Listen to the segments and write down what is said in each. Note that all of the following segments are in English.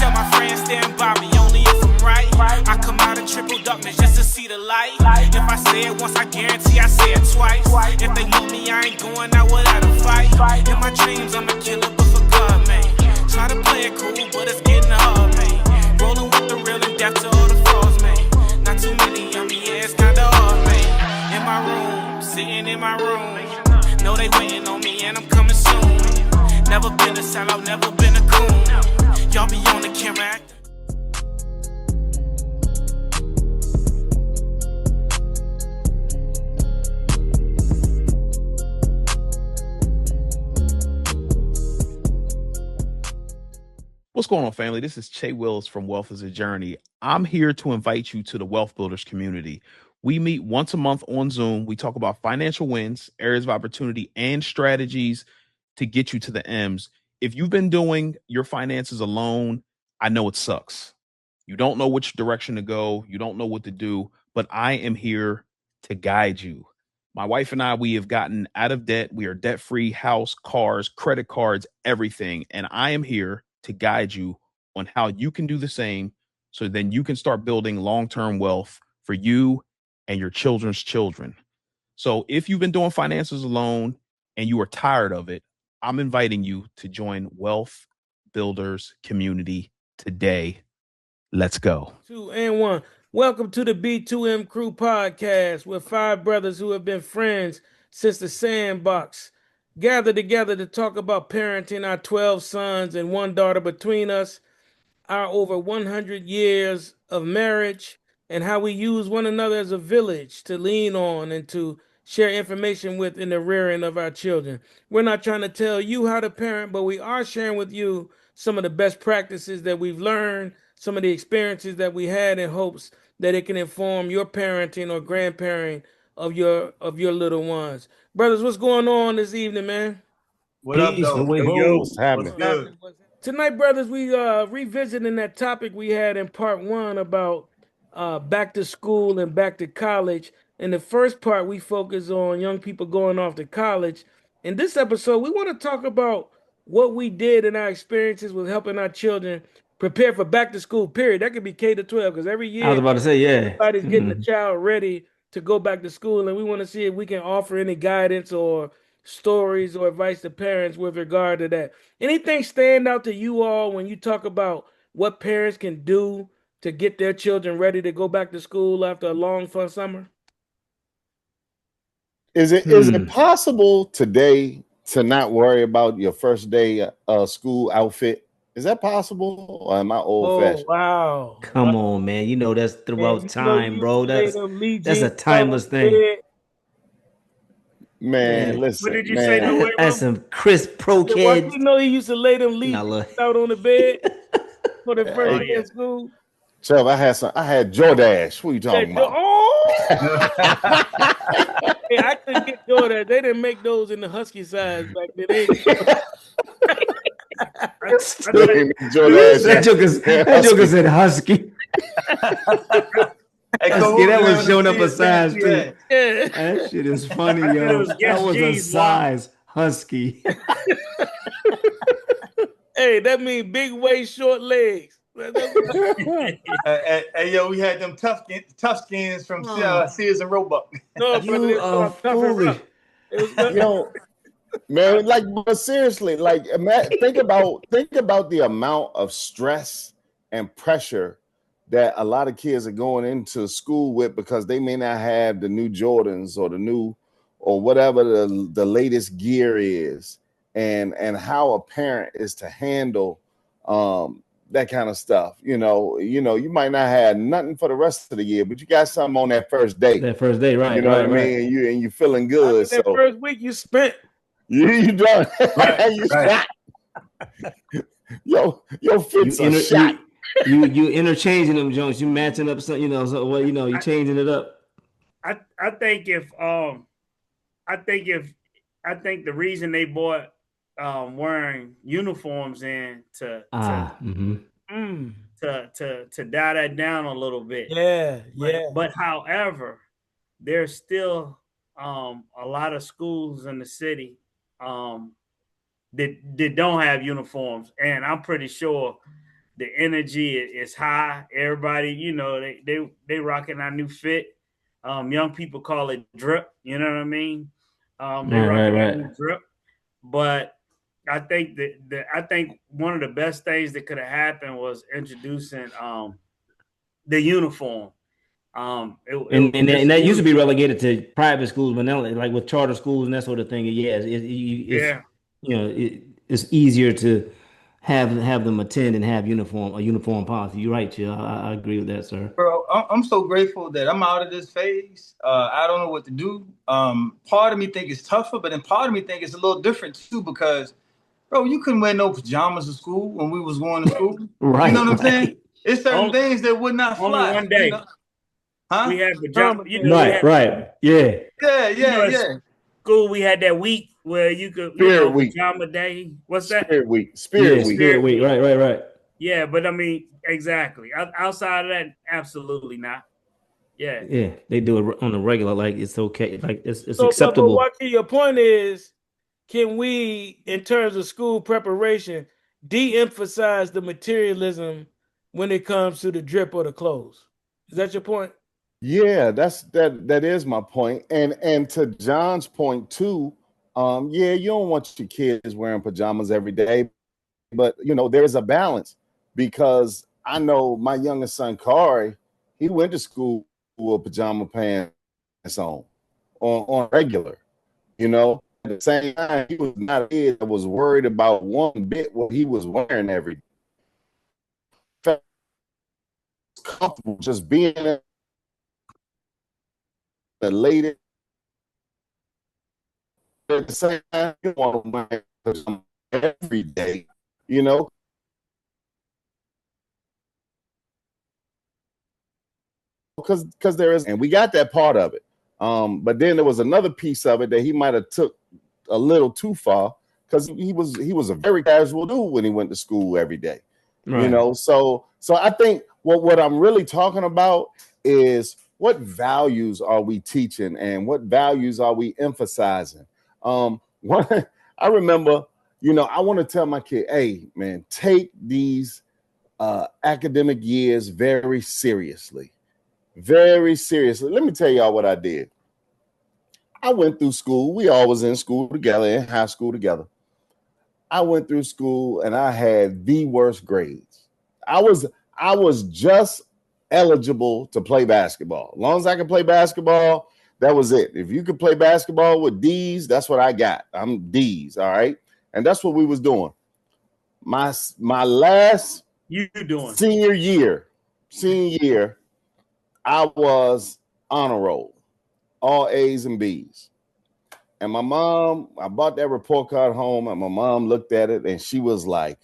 tell my friends stand by me only if I'm right. I come out of triple darkness just to see the light. If I say it once, I guarantee I say it twice. If they want me, I ain't going out without a fight. In my dreams, I'm a killer, but for God, man. Try to play it cool, but it's getting hard, man. Rolling with the real and death to all the frauds, man. Not too many of me, yeah, it's kinda hard, man. In my room, sitting in my room. Know they waiting on me and I'm coming soon. Never been a sellout, never been a coon. Y'all be on the camera acting. What's going on, family? This is Che Wills from Wealth is a Journey. I'm here to invite you to the Wealth Builders community. We meet once a month on Zoom. We talk about financial wins, areas of opportunity, and strategies to get you to the M's. If you've been doing your finances alone, I know it sucks. You don't know which direction to go. You don't know what to do, but I am here to guide you. My wife and I, we have gotten out of debt. We are debt-free, house, cars, credit cards, everything. And I am here to guide you on how you can do the same so then you can start building long-term wealth for you and your children's children. So if you've been doing finances alone and you are tired of it, I'm inviting you to join Wealth Builders community today. Let's go. 2 and 1. Welcome to the B2M Crew podcast, where 5 brothers who have been friends since the sandbox gather together to talk about parenting our 12 sons and 1 daughter between us, our over 100 years of marriage, and how we use one another as a village to lean on and to share information with in the rearing of our children. We're not trying to tell you how to parent, but we are sharing with you some of the best practices that we've learned, some of the experiences that we had, in hopes that it can inform your parenting or grandparenting of your little ones. Brothers, what's going on this evening, man? What up, though? What's happening? What's good? Tonight, brothers, we revisiting that topic we had in part 1 about back to school and back to college. In the first part, we focus on young people going off to college. In this episode, we want to talk about what we did in our experiences with helping our children prepare for back to school, period. That could be K to 12, because every year I was about to say, yeah. everybody's getting the child ready to go back to school, and we want to see if we can offer any guidance or stories or advice to parents with regard to that. Anything stand out to you all when you talk about what parents can do to get their children ready to go back to school after a long, fun summer? Is it possible today to not worry about your first day school outfit? Is that possible, or am I old-fashioned? Wow. Come on, man. You know that's throughout time, bro. That's a timeless thing. Man, listen. What did you say? No, that's some crisp pro kids. You know he used to lay them lead out on the bed for the first day of school. Chubb, I had Jordache. What are you talking about? Hey, I couldn't get Jordache. They didn't make those in the husky size back then. That joker said husky. Husky, that was showing up a size too. Yeah. That shit is funny, yo. That was a size husky. Hey, that means big waist, short legs. Hey, yo, we had them tough skins from Sears and Roebuck. No, you are foolish. Yo, man, like, but seriously, like, think about the amount of stress and pressure that a lot of kids are going into school with, because they may not have the new Jordans or the new or whatever the latest gear is, and how a parent is to handle that kind of stuff. You know, you might not have nothing for the rest of the year, but you got something on that first day. That first day, right? You know what I mean? And you're feeling good. That first week you spent. You done. Right, you shot. Yo, fits a shot. You interchanging them joints. You matching up something. You changing it up. I think the reason they bought wearing uniforms in to dial that down a little bit. But however, there's still a lot of schools in the city that don't have uniforms, and I'm pretty sure The energy is high. Everybody, you know, they rocking our new fit. Young people call it drip. You know what I mean? They rocking our new drip. But I think I think one of the best things that could have happened was introducing the uniform. And that used to be relegated to private schools, but now, like with charter schools and that sort of thing, it's easier to have them attend and have a uniform policy. You're right, Chill. I agree with that, sir. Bro, I'm so grateful that I'm out of this phase. I don't know what to do. Part of me think it's tougher, but then part of me think it's a little different too, because, bro, you couldn't wear no pajamas to school when we was going to school. Right. You know what I'm saying? It's certain things that would not fly. Only one day. You know? Huh? We had pajamas. Right. Yeah. Yeah. School, we had that week where you could, pajama day. What's that? Spirit week. Right. Yeah, but I mean, exactly. Outside of that, absolutely not. Yeah, they do it on the regular. Like it's okay. Like it's acceptable. But Joaquin, your point is, can we, in terms of school preparation, de-emphasize the materialism when it comes to the drip or the clothes? Is that your point? Yeah, that is my point. And to John's point too, you don't want your kids wearing pajamas every day, but you know, there's a balance, because I know my youngest son, Kari, he went to school with pajama pants on regular, you know. At the same time, he was not a kid that was worried about one bit what he was wearing every day. Comfortable just being the latest. At the same time, you want to wear pajama every day, you know. Because there is, and we got that part of it. But then there was another piece of it that he might have took a little too far, because he was a very casual dude when he went to school every day. Right. You know, so I think what I'm really talking about is what values are we teaching and what values are we emphasizing? I remember, you know, I want to tell my kid, hey, man, take these academic years very seriously. Very seriously. Let me tell y'all what I did. I went through school. We all was in school together, in high school together. I went through school and I had the worst grades. I was just eligible to play basketball. As long as I could play basketball, that was it. If you could play basketball with D's, that's what I got. I'm D's, all right? And that's what we was doing. My last senior year, I was honor roll, all A's and B's. And my mom, I bought that report card home, and my mom looked at it and she was like,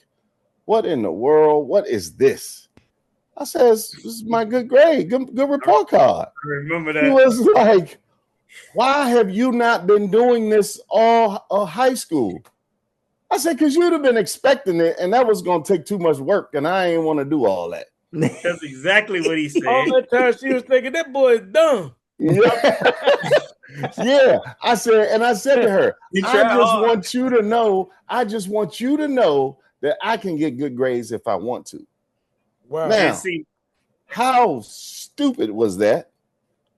what in the world? What is this? I said, this is my good grade, good report card. I remember that. She was like, why have you not been doing this all high school? I said, because you'd have been expecting it, and that was going to take too much work, and I ain't want to do all that. That's exactly what he said. All that time she was thinking, that boy is dumb. Yeah. Yeah. I said to her, I just want you to know that I can get good grades if I want to. Wow. Now, how stupid was that?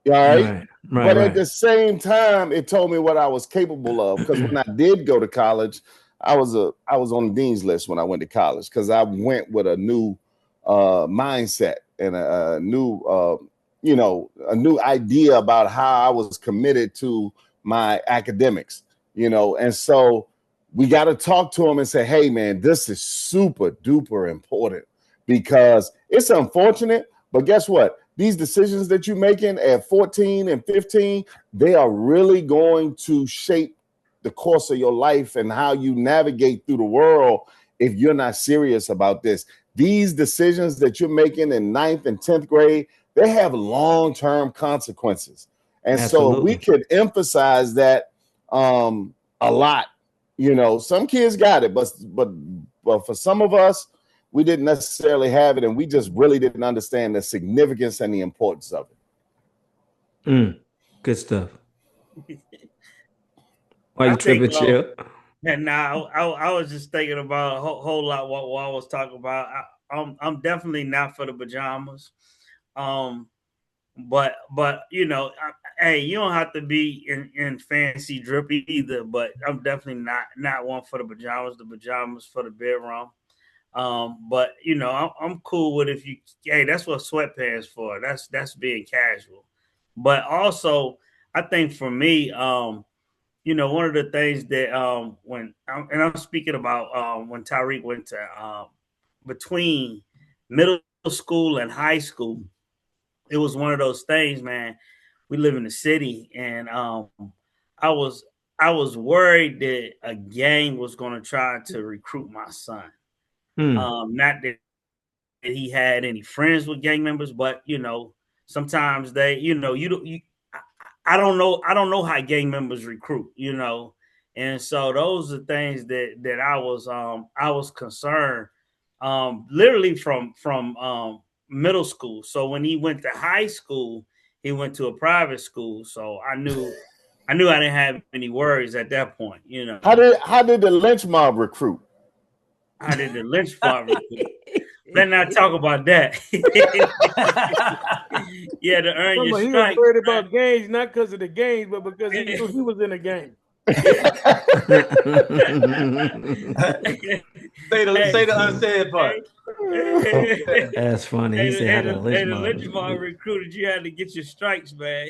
All right. But at the same time, it told me what I was capable of, because when I did go to college, I was on the dean's list when I went to college, because I went with a new mindset and a new idea about how I was committed to my academics, and so we got to talk to him and say, hey man, this is super duper important, because it's unfortunate, but guess what? These decisions that you're making at 14 and 15, they are really going to shape the course of your life and how you navigate through the world if you're not serious about this. These decisions that you're making in 9th and 10th grade, they have long-term consequences. And Absolutely. So we could emphasize that a lot. Some kids got it, but for some of us, we didn't necessarily have it, and we just really didn't understand the significance and the importance of it. Good stuff. Why you tripping, Chill? And now I was just thinking about a whole lot what I was talking about. I'm definitely not for the pajamas. But you know, hey, you don't have to be in fancy drippy either. But I'm definitely not one for the pajamas. The pajamas for the bedroom. But you know, I'm cool with if you. Hey, that's what sweatpants for. That's being casual. But also, I think for me, you know, one of the things that I'm speaking about when Tyreek went to between middle school and high school, it was one of those things, man. We live in the city, and I was worried that a gang was going to try to recruit my son. Not that he had any friends with gang members, but you know, sometimes they, you know, I don't know how gang members recruit, you know, and so those are things that I was concerned, literally from middle school. So when he went to high school, he went to a private school, so I knew I didn't have any worries at that point, you know. How did the lynch mob recruit? How did the lynch mob recruit? Let's not talk about that. Yeah, to earn your stripes. He was worried about games, not because of the games, but because he knew he was in a game. Say the unsaid part. That's funny. He said the lynch mob recruited. You had to get your stripes, man.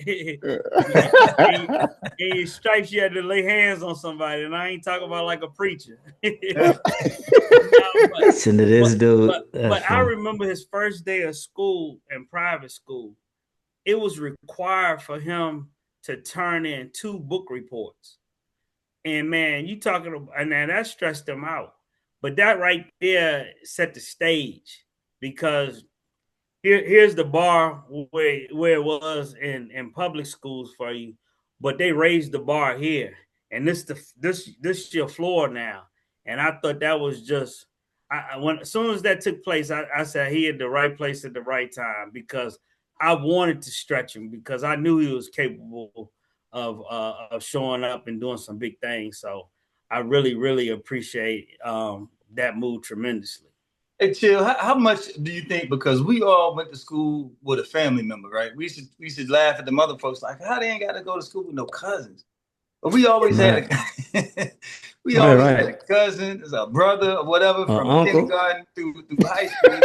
And your stripes, you had to lay hands on somebody. And I ain't talking about like a preacher. Listen to this dude. But I remember his first day of school in private school. It was required for him to turn in 2 book reports. And man, you talking about, and that stressed him out. But that right there set the stage, because here's the bar where it was in public schools for you, but they raised the bar here, and this your floor now. And I thought that was just, as soon as that took place, I said he at the right place at the right time, because I wanted to stretch him, because I knew he was capable of showing up and doing some big things. So I really, really appreciate that move tremendously. Hey, Chill, how much do you think, because we all went to school with a family member, right? We should laugh at the mother folks like, how they ain't got to go to school with no cousins? But we always had a had a cousin, a brother, or whatever, from uncle. Kindergarten through high school.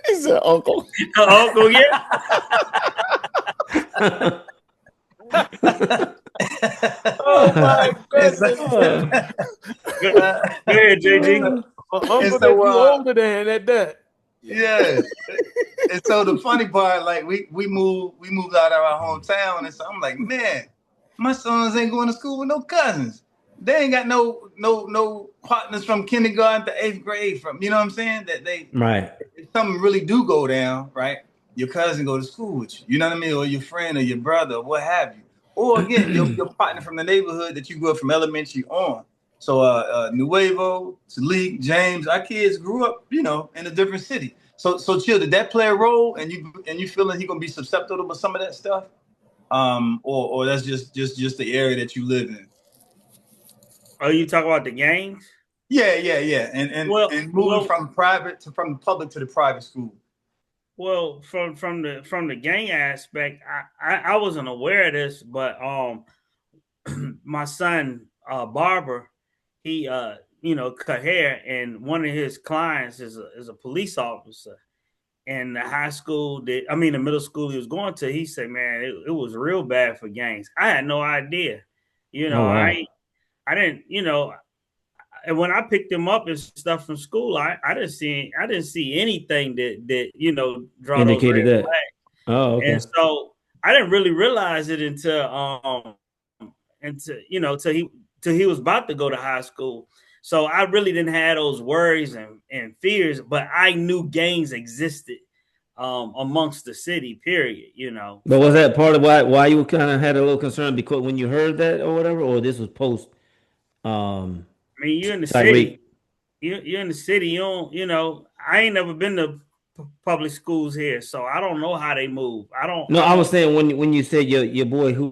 He said uncle. Uncle, yeah. Oh my goodness. Go ahead, JG. Uncle that you older than at that. Yeah. And so the funny part, like we moved out of our hometown, and so I'm like, man, my sons ain't going to school with no cousins. They ain't got no partners from kindergarten to 8th grade from, you know what I'm saying? That they right. If something really do go down, right? Your cousin go to school with you. You know what I mean? Or your friend or your brother, or what have you. Or again, your partner from the neighborhood that you grew up from elementary on. So Nuevo, Salik, James, our kids grew up, you know, in a different city. So Chill, did that play a role? And you feeling he gonna be susceptible to some of that stuff? Or that's just the area that you live in? Oh, you talk about the gangs? Yeah. And moving from the public to the private school. Well, from the gang aspect, I wasn't aware of this, but my son Barber, he cut hair, and one of his clients is a police officer. And the middle school he was going to, he said, man, it was real bad for gangs. I had no idea. You know, I didn't, you know, and when I picked him up and stuff from school, I didn't see anything that you know indicated that. Oh, okay. And so I didn't really realize it until he was about to go to high school. So I really didn't have those worries and fears, but I knew gangs existed amongst the city, period, you know. But was that part of why you kind of had a little concern, because when you heard that or whatever, or this was post? I mean, you're in the city. You're in the city. You don't, you know, I ain't never been to public schools here, so I don't know how they move. I was saying when you said your boy who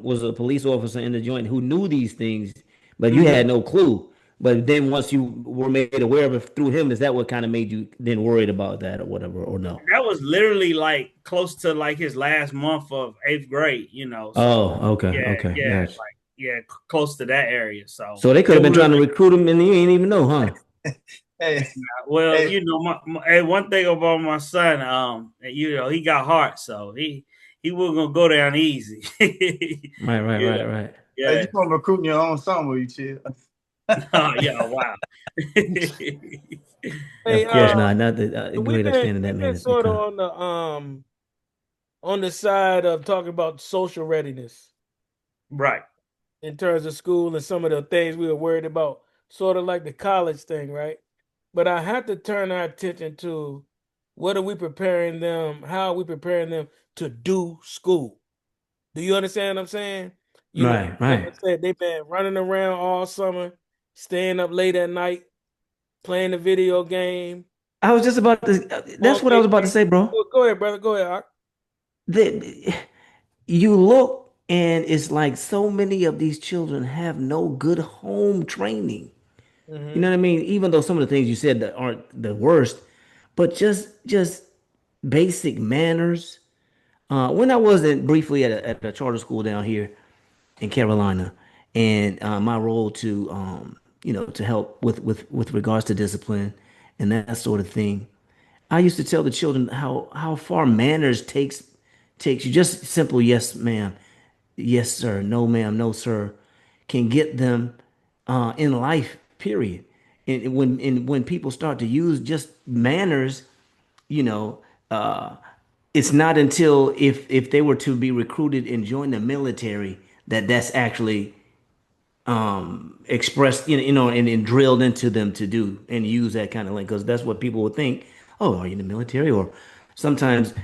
was a police officer in the joint who knew these things, but you had no clue. But then once you were made aware of it through him, is that what kind of made you then worried about that or whatever, or no? That was literally like close to like his last month of 8th grade, you know. So, oh, okay, yeah, okay, yeah, gotcha. like close to that area. So they could have been trying to recruit him, and you ain't even know, huh? Hey, well, you know, one thing about my son, you know, he got heart, so he wasn't gonna go down easy. Right. Yeah, hey, you gonna recruit your own son, will you, Chill? yeah, wow. Hey, of course not the great understanding that man. Sort of on the side of talking about social readiness, right? In terms of school and some of the things we were worried about, sort of like the college thing, right? But I have to turn our attention to what are we preparing them? How are we preparing them to do school? Do you understand what I'm saying? You know, like I said, they've been running around all summer, staying up late at night, playing the video game. I was just about to. That's what I was about to say, bro. Go ahead, brother. Go ahead, Ark. You look, and it's like so many of these children have no good home training. Mm-hmm. You know what I mean? Even though some of the things you said that aren't the worst, but just basic manners. When I was briefly at a charter school down here in Carolina, and my role to to help with regards to discipline and that sort of thing, I used to tell the children how far manners takes you. Just simple yes ma'am, yes sir, no ma'am, no sir, can get them in life. Period. And when people start to use just manners, you know, it's not until if they were to be recruited and join the military that's actually expressed, and drilled into them to do and use that kind of language, because that's what people would think. Oh, are you in the military? Or sometimes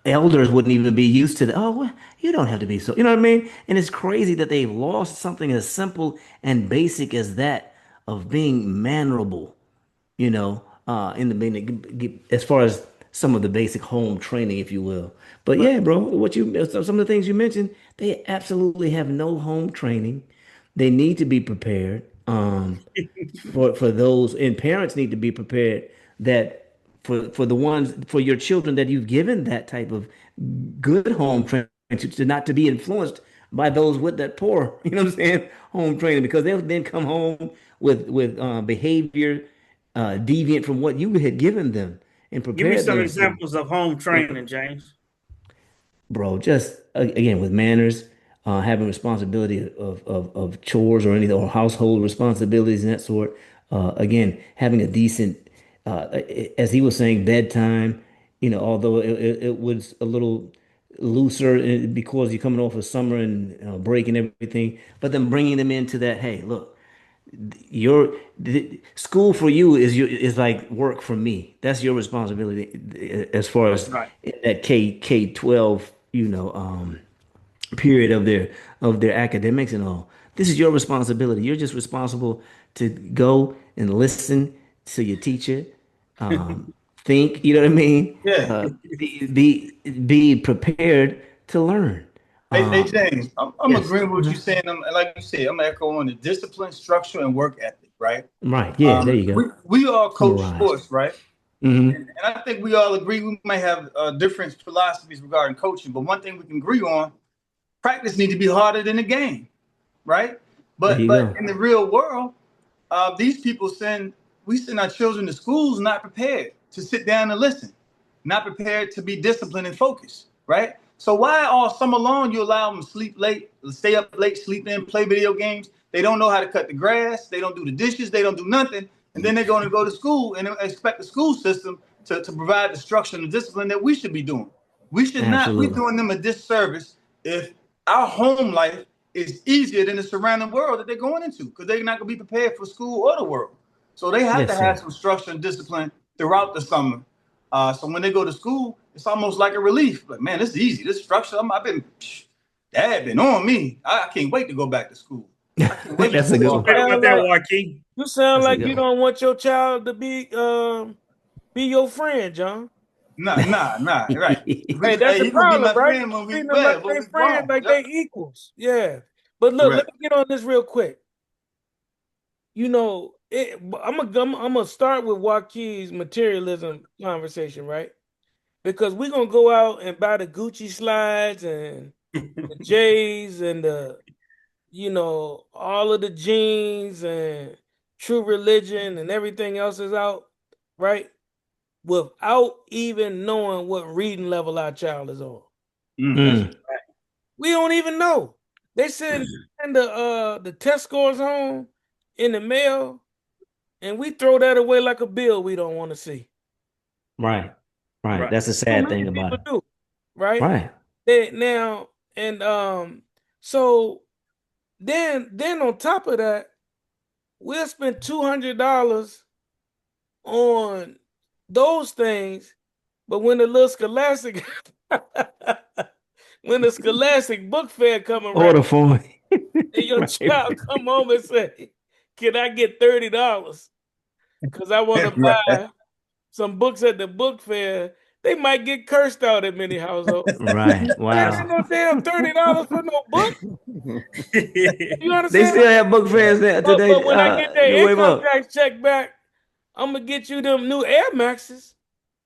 elders wouldn't even be used to that. Oh, well, you don't have to be so. You know what I mean? And it's crazy that they've lost something as simple and basic as that of being mannerable. In the beginning, as far as some of the basic home training, if you will. But yeah, bro, some of the things you mentioned, they absolutely have no home training. They need to be prepared for those, and parents need to be prepared that for your children that you've given that type of good home training to not to be influenced by those with that poor, you know what I'm saying, home training, because they'll then come home with behavior deviant from what you had given them and prepared. Give me some examples of home training, James. Bro, just again with manners, having responsibility of chores or anything, or household responsibilities and that sort. Again, having a decent, as he was saying, bedtime. Although it was a little looser because you're coming off of summer and break and everything, but then bringing them into that. Hey, look. School for you is like work for me. That's your responsibility as far as that K-12 period of their academics and all. This is your responsibility. You're just responsible to go and listen to your teacher, think. You know what I mean? Yeah. Be prepared to learn. Hey James, I'm agreeing with what you're saying. Like you said, I'm echoing on the discipline, structure, and work ethic, right? Right. Yeah, there you go. We all coach sports, right? Mm-hmm. And I think we all agree we might have different philosophies regarding coaching, but one thing we can agree on, practice needs to be harder than the game, right? But in the real world, these people we send our children to schools not prepared to sit down and listen, not prepared to be disciplined and focused, right? So why all summer long you allow them to sleep late, stay up late, sleep in, play video games? They don't know how to cut the grass. They don't do the dishes. They don't do nothing. And then they're going to go to school and expect the school system to provide the structure and the discipline that we should be doing. We should not be doing them a disservice if our home life is easier than the surrounding world that they're going into, because they're not going to be prepared for school or the world. So they have to have some structure and discipline throughout the summer. So when they go to school, it's almost like a relief. Like, man, this is easy. This structure, Dad been on me. I can't wait to go back to school. That's a good one. You sound like you don't want your child to be your friend, John. Nah, right. Hey, that's the problem, right? Treating them like they friends, like they equals. Yeah. But look, let me get on this real quick. you know, I'm gonna start with Joaquin's materialism conversation, right? Because we're gonna go out and buy the Gucci slides and the J's and the, you know, all of the jeans and True Religion and everything else is out, right? Without even knowing what reading level our child is on. We don't even know. They send the test scores home in the mail, and we throw that away like a bill we don't want to see. Right. That's the sad thing about it. Do, right. Now and so then on top of that, we'll spend $200 on those things, but when the little Scholastic when the Scholastic book fair come around, order for me, and your child come home and say, "Can I get $30? Because I want to buy some books at the book fair." They might get cursed out in many households. Right. Wow. Ain't no damn $30 for no book. You understand? They still have book fairs there today. But when I get their income tax check back, I'm gonna get you them new Air Maxes.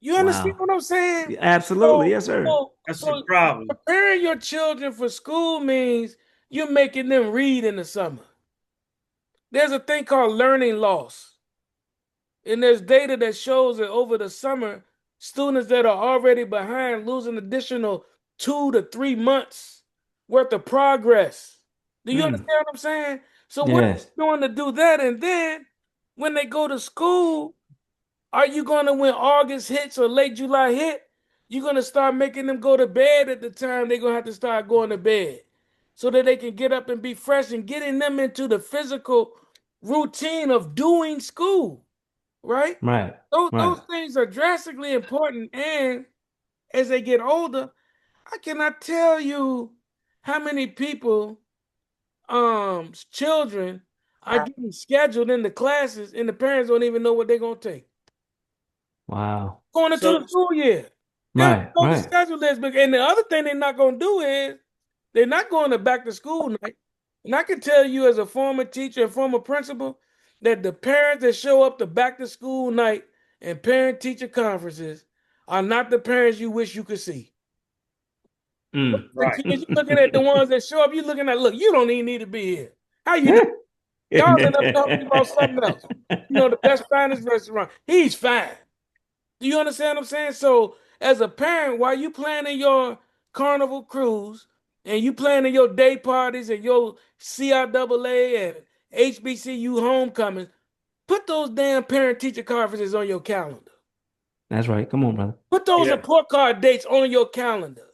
You understand what I'm saying? Absolutely, yes, sir. That's the problem. Preparing your children for school means you're making them read in the summer. There's a thing called learning loss. And there's data that shows that over the summer, students that are already behind lose an additional 2 to 3 months worth of progress. Do you understand what I'm saying? So what are you doing to do that? And then when they go to school, are you going to, when August hits or late July hit, you're going to start making them go to bed at the time they're going to have to start going to bed so that they can get up and be fresh, and getting them into the physical routine of doing school, right? Those things are drastically important. And as they get older, I cannot tell you how many people, children are getting scheduled into classes and the parents don't even know what they're going to take. Wow. Going into the school year. Right. The schedule is big. And the other thing they're not going to do is they're not going to back to school night. And I can tell you as a former teacher and former principal that the parents that show up to back to school night and parent teacher conferences are not the parents you wish you could see. Right. You're looking at the ones that show up, you're looking at, look, you don't even need to be here. How you doing? Y'all end up talking about something else. You know, the best finest restaurant. He's fine. Do you understand what I'm saying? So as a parent, while you planning your carnival cruise and you planning your day parties and your CIAA and HBCU homecomings, put those damn parent-teacher conferences on your calendar. That's right. Come on, brother. Put those report card dates on your calendar.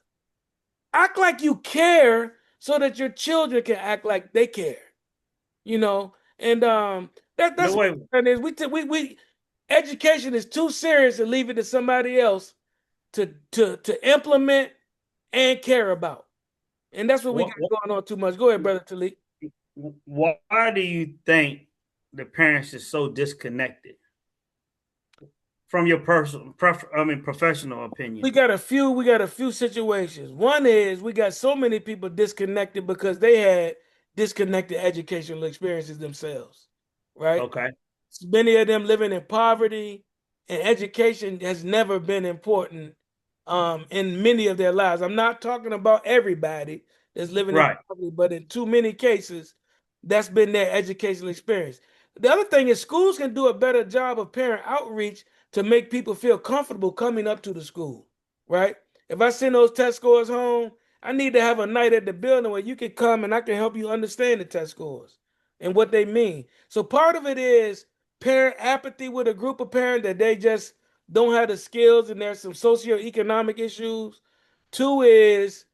Act like you care so that your children can act like they care. You know, and that's what it is. We education is too serious to leave it to somebody else to implement and care about. And that's what we got going on too much. Go ahead, Brother Talik. Why do you think the parents are so disconnected? From your professional opinion. We got a few situations. One is we got so many people disconnected because they had disconnected educational experiences themselves, right? Okay. Many of them living in poverty, and education has never been important in many of their lives. I'm not talking about everybody that's living in poverty, but in too many cases, that's been their educational experience. The other thing is schools can do a better job of parent outreach to make people feel comfortable coming up to the school, right? If I send those test scores home, I need to have a night at the building where you can come and I can help you understand the test scores and what they mean. So part of it is parent apathy with a group of parents that they just don't have the skills, and there's some socioeconomic issues. Two is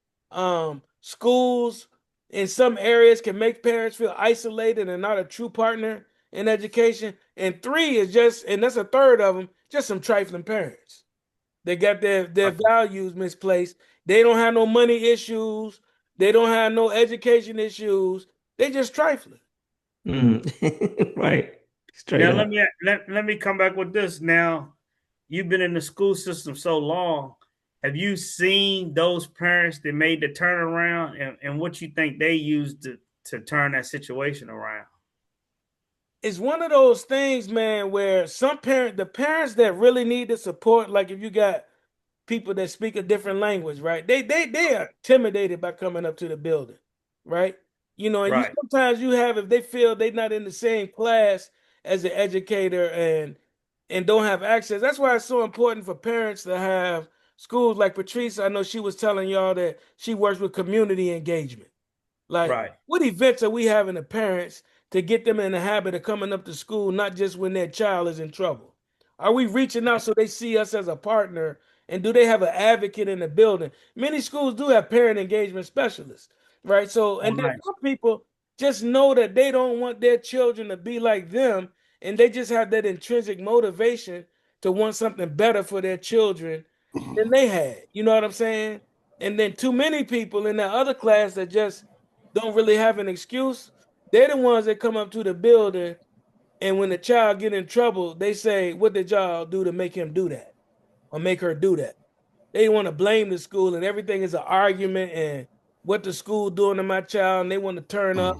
schools in some areas can make parents feel isolated and not a true partner in education. And three is just, and that's a third of them, just some trifling parents. They got their values misplaced. They don't have no money issues. They don't have no education issues. They just trifling. Right. Straight now, let me come back with this. Now, you've been in the school system so long. Have you seen those parents that made the turnaround, and what you think they used to turn that situation around? it's one of those things, man, where the parents that really need the support, like if you got people that speak a different language, right? They are intimidated by coming up to the building, right? You know, and Right. sometimes you have, if they feel they're not in the same class as an educator and don't have access. That's why it's so important for parents to have schools like Patrice. I know she was telling y'all that she works with community engagement. Like, Right. what events are we having the parents to get them in the habit of coming up to school, not just when their child is in trouble? Are we reaching out so they see us as a partner? And do they have an advocate in the building? Many schools do have parent engagement specialists, right? So, and then some people just know that they don't want their children to be like them, and they just have that intrinsic motivation to want something better for their children than they had. You know what I'm saying? And then too many people in that other class that just don't really have an excuse, they're the ones that come up to the building, and when the child get in trouble, they say, what did y'all do to make him do that or make her do that? They want to blame the school, and everything is an argument and what the school doing to my child, and they want to turn up.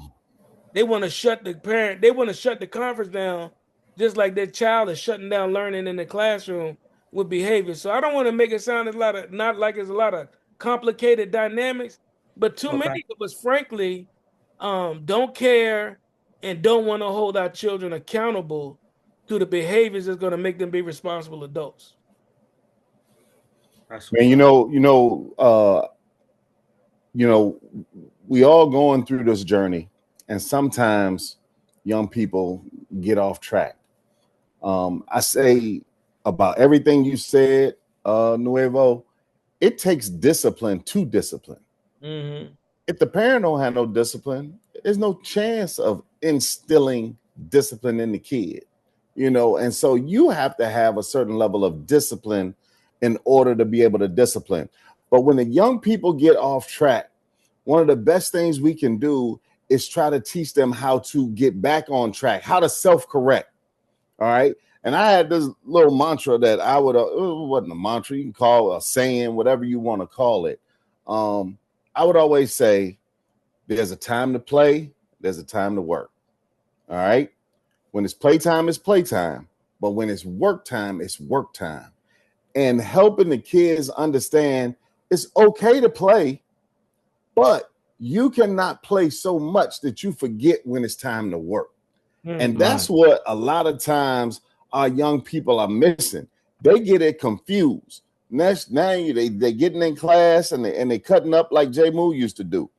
They want to shut the parent, they want to shut the conference down, just like their child is shutting down learning in the classroom with behavior. So I don't want to make it sound not like it's a lot of complicated dynamics, but too many of us, frankly, don't care and don't want to hold our children accountable to the behaviors that's going to make them be responsible adults. Man, we all going through this journey, and sometimes young people get off track. I say about everything you said, Nuevo, it takes discipline to discipline. Mm-hmm. If the parent don't have no discipline, there's no chance of instilling discipline in the kid, and so you have to have a certain level of discipline in order to be able to discipline. But when the young people get off track, one of the best things we can do is try to teach them how to get back on track, how to self-correct. All right. And I had this little mantra that I would, it wasn't a mantra, you can call it a saying, whatever you want to call it. I would always say, there's a time to play, there's a time to work. All right. When it's playtime, it's playtime. But when it's work time, it's work time. And helping the kids understand it's okay to play, but you cannot play so much that you forget when it's time to work. And that's what a lot of times our young people are missing. They get it confused. Now they getting in class and they cutting up like J. Moo used to do,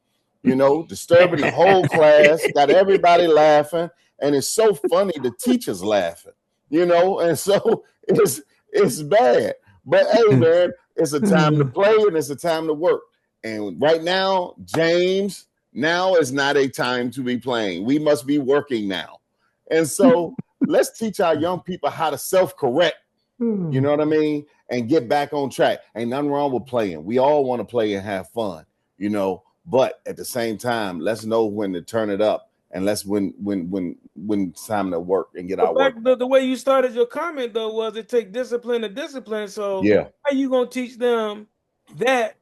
disturbing the whole class, got everybody laughing. And it's so funny, the teacher's laughing, and so it's bad. But hey, man, it's a time to play and it's a time to work. And right now, James, now is not a time to be playing. We must be working now. And so let's teach our young people how to self-correct, you know what I mean? And get back on track. Ain't nothing wrong with playing. We all want to play and have fun, but at the same time, let's know when to turn it up. And let's when it's time to work and get our work. The way you started your comment though was it take discipline to discipline. So yeah, how you gonna teach them that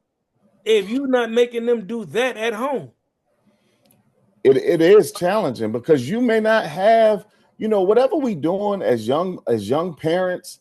if you're not making them do that at home? It is challenging because you may not have, whatever we doing as young parents,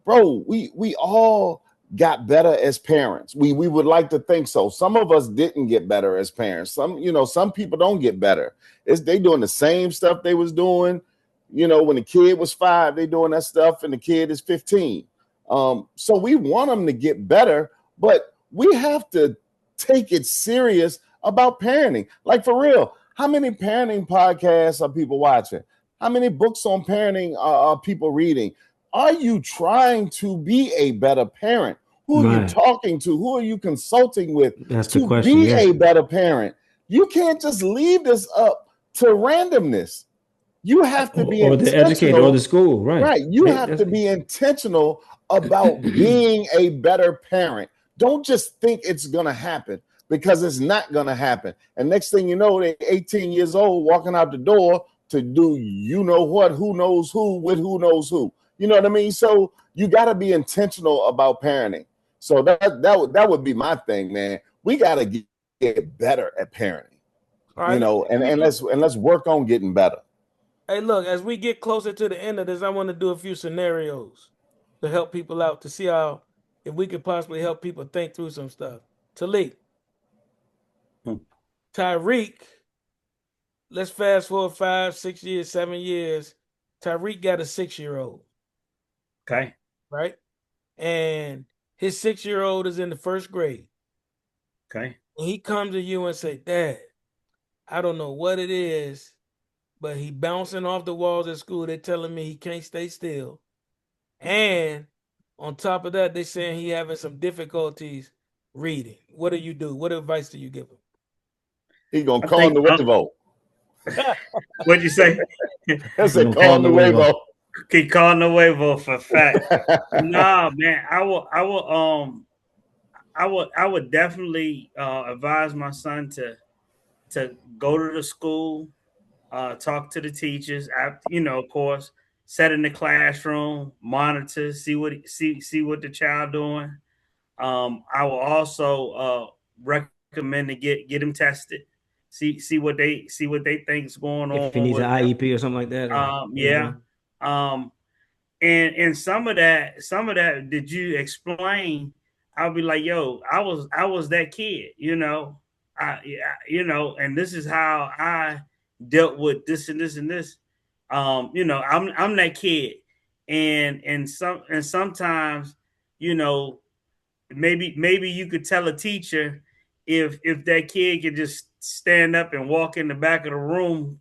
bro. We all got better as parents. We would like to think so. Some of us didn't get better as parents. Some people don't get better. They doing the same stuff they was doing, when the kid was 5, they doing that stuff and the kid is 15. So we want them to get better, but we have to take it serious about parenting. Like for real, how many parenting podcasts are people watching? How many books on parenting are people reading? Are you trying to be a better parent? Who are you talking to? Who are you consulting with to be a better parent? You can't just leave this up to randomness. You have to be or the educator or the school, right? Right. You have to be intentional about being a better parent. Don't just think it's going to happen because it's not going to happen. And next thing you know, they're 18 years old walking out the door to do what, who knows who with who knows who. You know what I mean? So you got to be intentional about parenting. So that would be my thing, man. We got to get better at parenting, right. And let's work on getting better. Hey, look, as we get closer to the end of this, I want to do a few scenarios to help people out to see how if we could possibly help people think through some stuff. Talik, Tyreek, let's fast forward 5, 6 years, 7 years. Tyreek got a 6-year-old. Okay. Right? And his 6-year-old is in the 1st grade. Okay. And he comes to you and say, Dad, I don't know what it is, but he bouncing off the walls at school. They're telling me he can't stay still. And on top of that, they're saying he having some difficulties reading. What do you do? What advice do you give him? He gonna call the Wavo. What'd you say? I said call the Wavo. Keep calling the Wavo for fact. Nah, man, I would definitely advise my son to go to the school, talk to the teachers, of course, set in the classroom, monitor, see what the child doing. I will also recommend to get him tested, see what they think is going on. If he needs an IEP or something like that. And some of that did you explain? I'll be like, yo, I was that kid, and this is how I dealt with this and this and this. I'm that kid, and sometimes, maybe you could tell a teacher if that kid could just stand up and walk in the back of the room,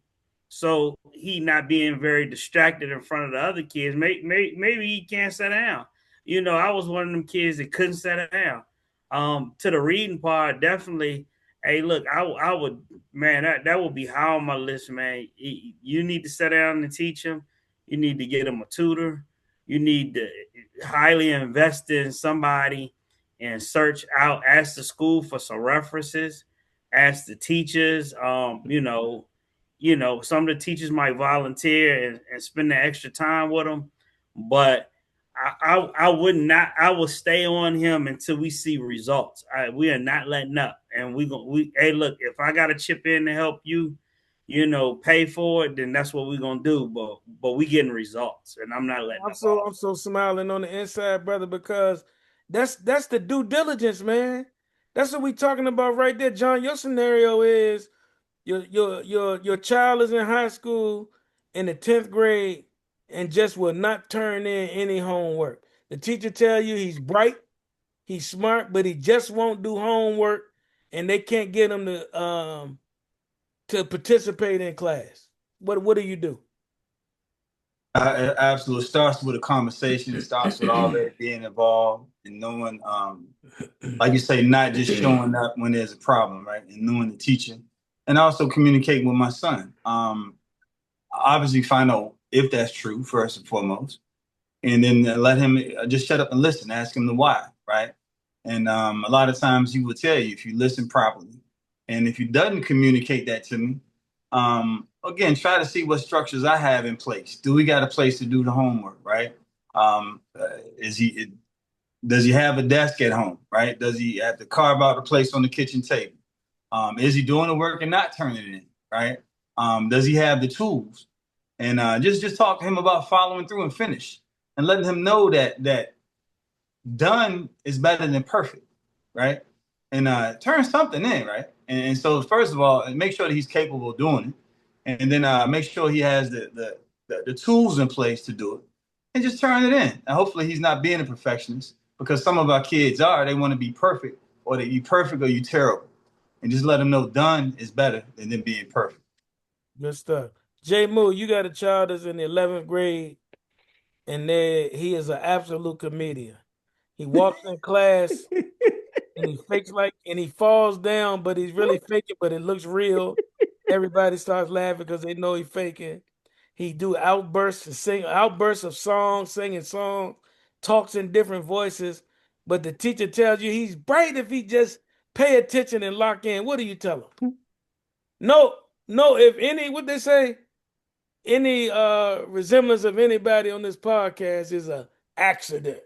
so he not being very distracted in front of the other kids. Maybe he can't sit down. I was one of them kids that couldn't sit down. To the reading part, definitely. Hey, look, I would, man, that would be high on my list, man. You need to sit down and teach him. You need to get him a tutor. You need to highly invest in somebody and search out, ask the school for some references, ask the teachers. Some of the teachers might volunteer and spend the extra time with them, but I will stay on him until we see results. We are not letting up, and hey, look, if I got to chip in to help you, pay for it, then that's what we're gonna do. But we getting results, and I'm not letting. I'm so smiling on the inside, brother, because that's the due diligence, man. That's what we talking about right there, John. Your scenario is your child is in high school in the 10th grade and just will not turn in any homework. The teacher tell you he's bright, he's smart, but he just won't do homework, and they can't get him to participate in class. What do you do? Absolutely. It starts with a conversation. It starts with already being involved and knowing, like you say, not just showing up when there's a problem, right? And knowing the teacher, and also communicating with my son. Obviously, find out if that's true first and foremost, and then let him just shut up and listen. Ask him the why, right? And a lot of times he will tell you if you listen properly, and if he doesn't communicate that to me, again, try to see what structures I have in place. Do we got a place to do the homework, right? Does he have a desk at home, right? Does he have to carve out a place on the kitchen table? Is he doing the work and not turning it in, right? Does he have the tools? And just talk to him about following through and finish, and letting him know that done is better than perfect, right? And turn something in, right? And so first of all, make sure that he's capable of doing it, and then make sure he has the tools in place to do it, and just turn it in. And hopefully he's not being a perfectionist, because some of our kids they want to be perfect, or that you perfect or you terrible, and just let them know done is better than them being perfect. Good stuff. Jay Moo, you got a child that's in the 11th grade, and he is an absolute comedian. He walks in class and he fakes and he falls down, but he's really faking, but it looks real. Everybody starts laughing because they know he's faking. He do outbursts of songs, singing songs, talks in different voices, but the teacher tells you he's bright if he just pay attention and lock in. What do you tell him? No, if any, what they say, any resemblance of anybody on this podcast is an accident.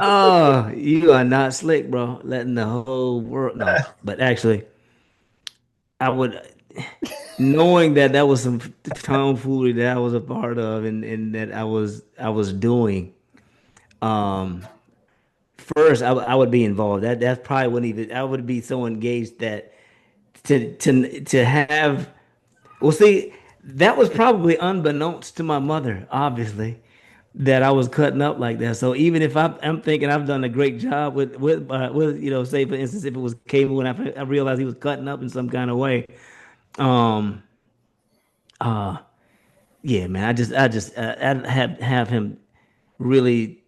Oh, you are not slick, bro. Letting the whole world know. But actually, I would knowing that that was some tomfoolery that I was a part of and that I was doing, first I would be involved. That probably wouldn't even, I would be so engaged that to have, well, see, that was probably unbeknownst to my mother, obviously, that I was cutting up like that. So even if I'm thinking I've done a great job with say for instance, if it was Cable and I realized he was cutting up in some kind of way, um, yeah, man, I have him really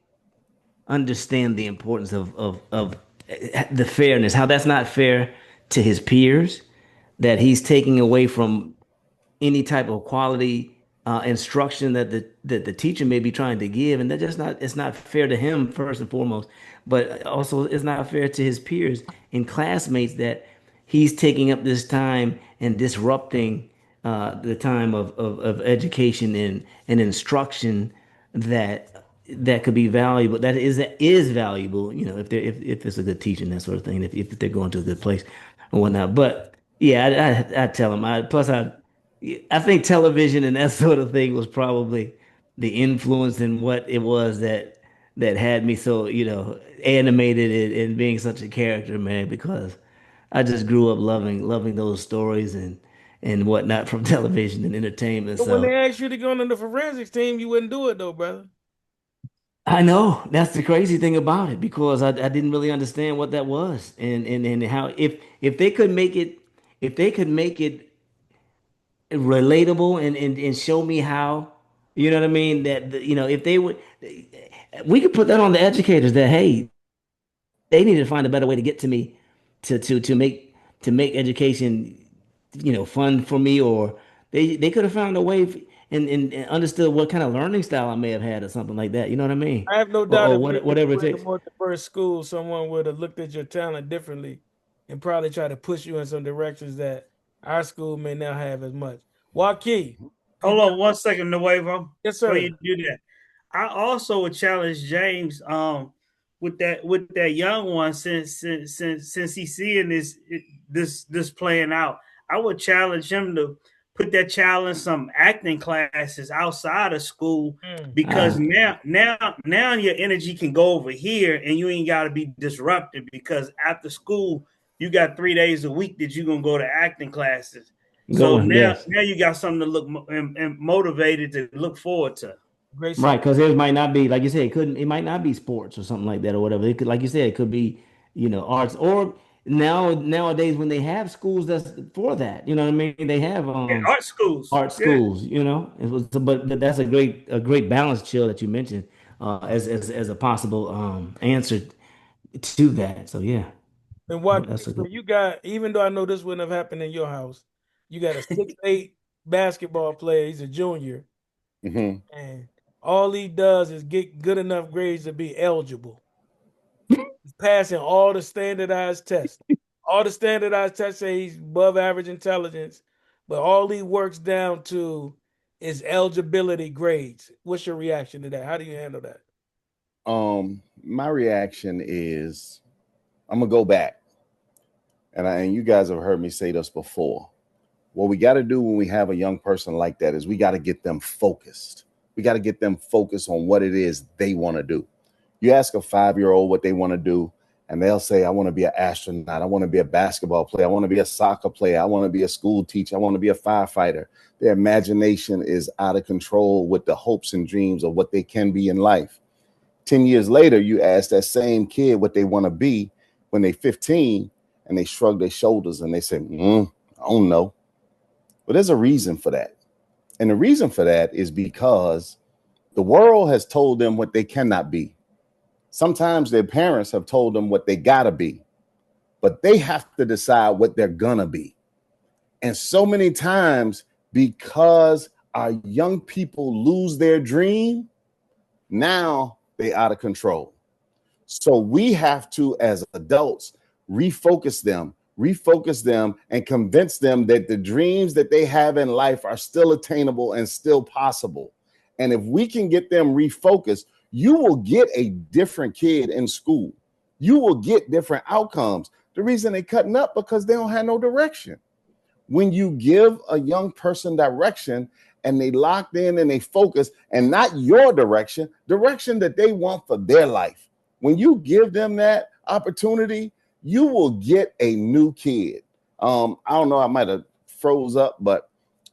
understand the importance of the fairness, how that's not fair to his peers, that he's taking away from any type of quality instruction that the teacher may be trying to give, and that just not, it's not fair to him first and foremost, but also it's not fair to his peers and classmates that he's taking up this time and disrupting the time of education and instruction that could be valuable, that is valuable, if it's a good teaching, that sort of thing, if they're going to a good place and whatnot. But yeah, I tell them. I think television and that sort of thing was probably the influence in what it was that had me so animated and being such a character, man. Because I just grew up loving those stories and whatnot from television and entertainment. But when they asked you to go on the forensics team, you wouldn't do it though, brother. I know, that's the crazy thing about it, because I didn't really understand what that was, and how if they could make it, relatable and show me how, you know what I mean, that if they would, we could put that on the educators, that hey, they need to find a better way to get to me, to make education fun for me, or they could have found a way and understood what kind of learning style I may have had or something like that. You know what I mean? I have no doubt or whatever it takes. At the first school, someone would have looked at your talent differently and probably try to push you in some directions that our school may not have as much. Joaquin. Hold on 1 second, Nuevo. Yes, sir. Before you do that, I also would challenge James with that young one, since he's seeing this playing out. I would challenge him to put that child in some acting classes outside of school, because now your energy can go over here and you ain't got to be disrupted, because after school you got 3 days a week that you're gonna go to acting classes. So now you got something to look and motivated to look forward to. Great, right? Because it might not be, like you said, it might not be sports or something like that or whatever. It could, like you said, it could be arts, or nowadays when they have schools that's for that, you know what I mean? They have art schools. But that's a great balance, Chill, that you mentioned as a possible answer to that. So yeah. And you got, even though I know this wouldn't have happened in your house, you got a 6'8" basketball player. He's a junior, and all he does is get good enough grades to be eligible. He's passing all the standardized tests. All the standardized tests say he's above average intelligence, but all he works down to is eligibility grades. What's your reaction to that? How do you handle that? My reaction is, I'm gonna go back, and you guys have heard me say this before. What we got to do when we have a young person like that is we got to get them focused. We got to get them focused on what it is they want to do. You ask a 5-year-old what they want to do, and they'll say, I want to be an astronaut. I want to be a basketball player. I want to be a soccer player. I want to be a school teacher. I want to be a firefighter. Their imagination is out of control with the hopes and dreams of what they can be in life. 10 years later, you ask that same kid what they want to be when they're 15, and they shrug their shoulders and they say, I don't know. But there's a reason for that. And the reason for that is because the world has told them what they cannot be. Sometimes their parents have told them what they gotta be, but they have to decide what they're gonna be. And so many times, because our young people lose their dream, now they're out of control. So we have to, as adults, refocus them and convince them that the dreams that they have in life are still attainable and still possible. And if we can get them refocused, you will get a different kid in school. You will get different outcomes. The reason they're cutting up because they don't have no direction. when you give a young person direction and they locked in and they focus, and not your direction that they want for their life. When you give them that opportunity, you will get a new kid. I don't know, I might have froze up, but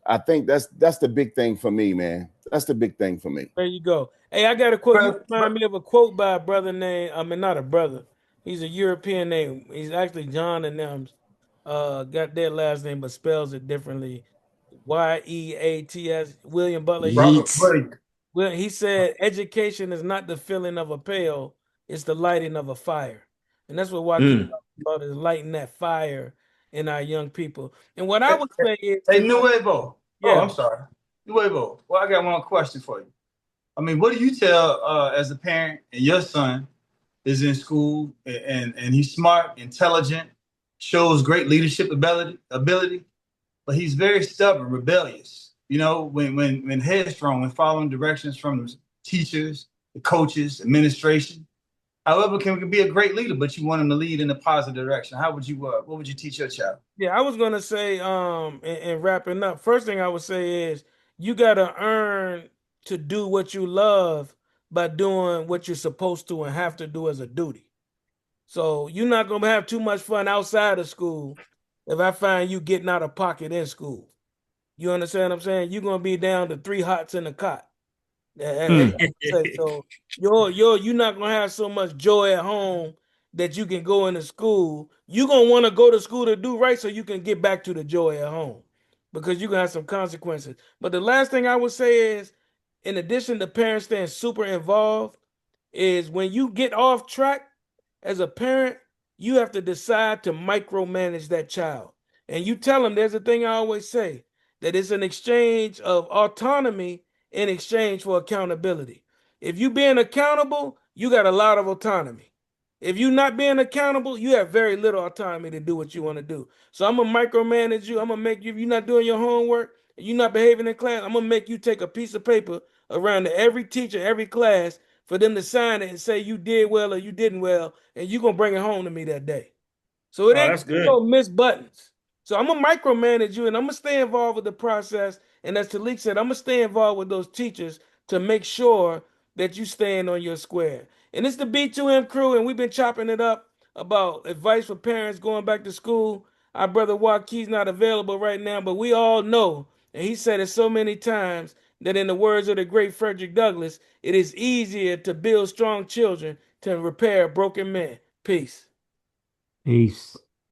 I think that's the big thing for me, man. That's the big thing for me. There you go. Hey, I got a quote. You remind me of a quote by a brother named, I mean, not a brother. He's a European name. He's actually John and them. Got their last name, but spells it differently. Yeats. William Butler. Well, he said, education is not the filling of a pail, it's the lighting of a fire. And that's what Joaquin talks about, is lighting that fire in our young people. And what I would say is... Hey, Nuevo. Yeah. Oh, I'm sorry. Nuevo. Well, I got one question for you. I mean, what do you tell as a parent, and your son is in school and he's smart, intelligent, shows great leadership ability, but he's very stubborn, rebellious. You know, when headstrong, when following directions from the teachers, the coaches, administration. However, can be a great leader, but you want him to lead in a positive direction. How would you? What would you teach your child? Yeah, I was gonna say, and wrapping up, first thing I would say is you gotta earn to do what you love by doing what you're supposed to and have to do as a duty. So you're not gonna have too much fun outside of school if I find you getting out of pocket in school. You understand what I'm saying? You're gonna be down to 3 hots in a cot. So you're not gonna have so much joy at home that you can go into school. You're gonna want to go to school to do right so you can get back to the joy at home, because you're gonna have some consequences. But the last thing I would say is, in addition to parents staying super involved, is when you get off track as a parent, you have to decide to micromanage that child. And you tell them, there's a thing I always say, that it's an exchange of autonomy in exchange for accountability. If you being accountable, you got a lot of autonomy. If you're not being accountable, you have very little autonomy to do what you want to do. So I'm gonna micromanage you. I'm gonna make you, if you're not doing your homework, and you're not behaving in class, I'm gonna make you take a piece of paper around to every teacher, every class, for them to sign it and say you did well or you didn't well, and you're gonna bring it home to me that day. So it ain't no miss buttons. So I'm gonna micromanage you, and I'm gonna stay involved with the process. And as Talik said, I'm gonna stay involved with those teachers to make sure that you stand on your square. And it's the B2M crew, and we've been chopping it up about advice for parents going back to school. Our brother Joaquin's not available right now, but we all know, and he said it so many times, that in the words of the great Frederick Douglass, it is easier to build strong children than repair broken men. Peace. Peace.